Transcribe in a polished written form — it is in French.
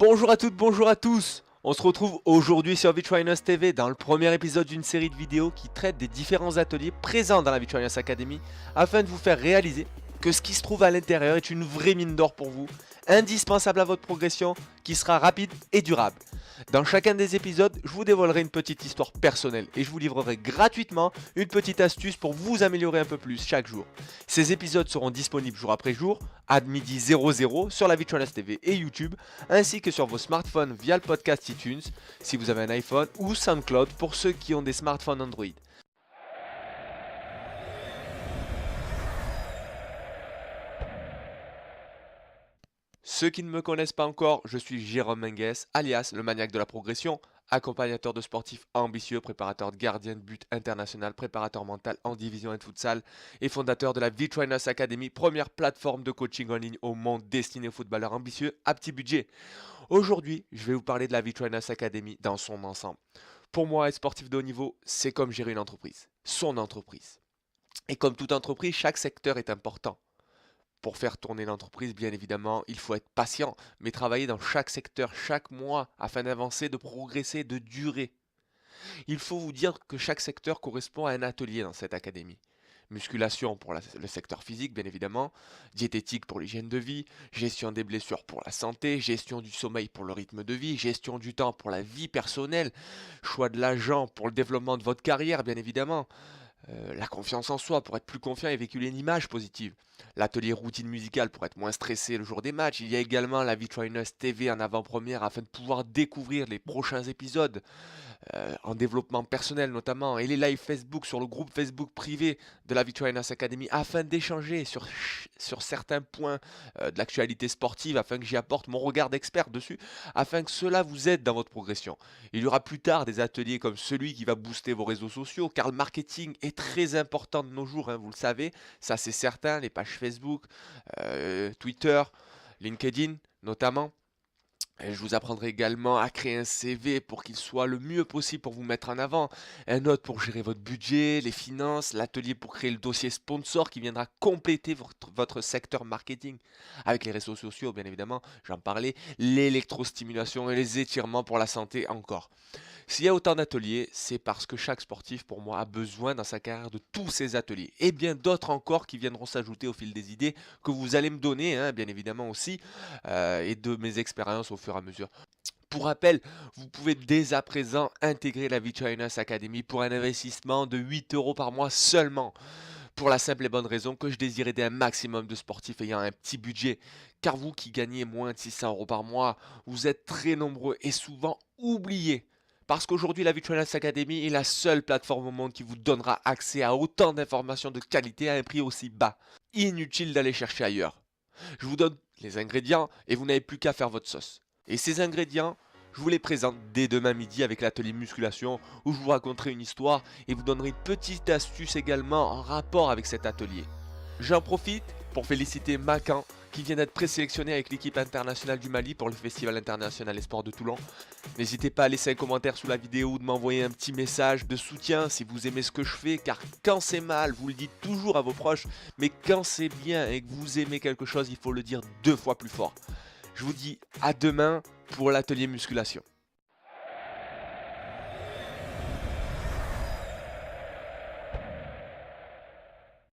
Bonjour à toutes, bonjour à tous. On se retrouve aujourd'hui sur VTrainers TV dans le premier épisode d'une série de vidéos qui traite des différents ateliers présents dans la VTrainers Academy afin de vous faire réaliser que ce qui se trouve à l'intérieur est une vraie mine d'or pour vous, indispensable à votre progression, qui sera rapide et durable. Dans chacun des épisodes, je vous dévoilerai une petite histoire personnelle et je vous livrerai gratuitement une petite astuce pour vous améliorer un peu plus chaque jour. Ces épisodes seront disponibles jour après jour, à midi 00 sur la VTrainers TV et YouTube, ainsi que sur vos smartphones via le podcast iTunes, si vous avez un iPhone, ou SoundCloud pour ceux qui ont des smartphones Android. Ceux qui ne me connaissent pas encore, je suis Jérôme Menguès, alias le maniaque de la progression, accompagnateur de sportifs ambitieux, préparateur de gardien de but international, préparateur mental en division 1 de futsal et fondateur de la VTrainers Academy, première plateforme de coaching en ligne au monde destinée aux footballeurs ambitieux à petit budget. Aujourd'hui, je vais vous parler de la VTrainers Academy dans son ensemble. Pour moi, être sportif de haut niveau, c'est comme gérer une entreprise, son entreprise. Et comme toute entreprise, chaque secteur est important. Pour faire tourner l'entreprise, bien évidemment, il faut être patient, mais travailler dans chaque secteur, chaque mois, afin d'avancer, de progresser, de durer. Il faut vous dire que chaque secteur correspond à un atelier dans cette académie. Musculation pour le secteur physique, bien évidemment, diététique pour l'hygiène de vie, gestion des blessures pour la santé, gestion du sommeil pour le rythme de vie, gestion du temps pour la vie personnelle, choix de l'agent pour le développement de votre carrière, bien évidemment. La confiance en soi pour être plus confiant et véhiculer une image positive. L'atelier routine musicale pour être moins stressé le jour des matchs. Il y a également la VTrainers TV en avant-première afin de pouvoir découvrir les prochains épisodes en développement personnel notamment, et les lives Facebook sur le groupe Facebook privé de la VTrainers Academy afin d'échanger sur certains points de l'actualité sportive, afin que j'y apporte mon regard d'expert dessus, afin que cela vous aide dans votre progression. Il y aura plus tard des ateliers comme celui qui va booster vos réseaux sociaux, car le marketing est très important de nos jours, hein, vous le savez, ça c'est certain, les pages Facebook, Twitter, LinkedIn notamment. Et je vous apprendrai également à créer un CV pour qu'il soit le mieux possible pour vous mettre en avant, un autre pour gérer votre budget, les finances, l'atelier pour créer le dossier sponsor qui viendra compléter votre secteur marketing avec les réseaux sociaux, bien évidemment, j'en parlais, l'électrostimulation et les étirements pour la santé encore. S'il y a autant d'ateliers, c'est parce que chaque sportif, pour moi, a besoin dans sa carrière de tous ces ateliers. Et bien d'autres encore qui viendront s'ajouter au fil des idées que vous allez me donner, hein, bien évidemment aussi, et de mes expériences au fur et à mesure. Pour rappel, vous pouvez dès à présent intégrer la VTrainers Academy pour un investissement de 8 € par mois seulement. Pour la simple et bonne raison que je désire aider un maximum de sportifs ayant un petit budget. Car vous qui gagnez moins de 600 € par mois, vous êtes très nombreux et souvent oubliés. Parce qu'aujourd'hui, la VTrainers Academy est la seule plateforme au monde qui vous donnera accès à autant d'informations de qualité à un prix aussi bas. Inutile d'aller chercher ailleurs. Je vous donne les ingrédients et vous n'avez plus qu'à faire votre sauce. Et ces ingrédients, je vous les présente dès demain midi avec l'atelier musculation où je vous raconterai une histoire et vous donnerai une petite astuce également en rapport avec cet atelier. J'en profite pour féliciter Macan qui vient d'être présélectionné avec l'équipe internationale du Mali pour le Festival international et sport de Toulon. N'hésitez pas à laisser un commentaire sous la vidéo ou de m'envoyer un petit message de soutien si vous aimez ce que je fais, car quand c'est mal, vous le dites toujours à vos proches, mais quand c'est bien et que vous aimez quelque chose, il faut le dire 2 fois plus fort. Je vous dis à demain pour l'atelier musculation.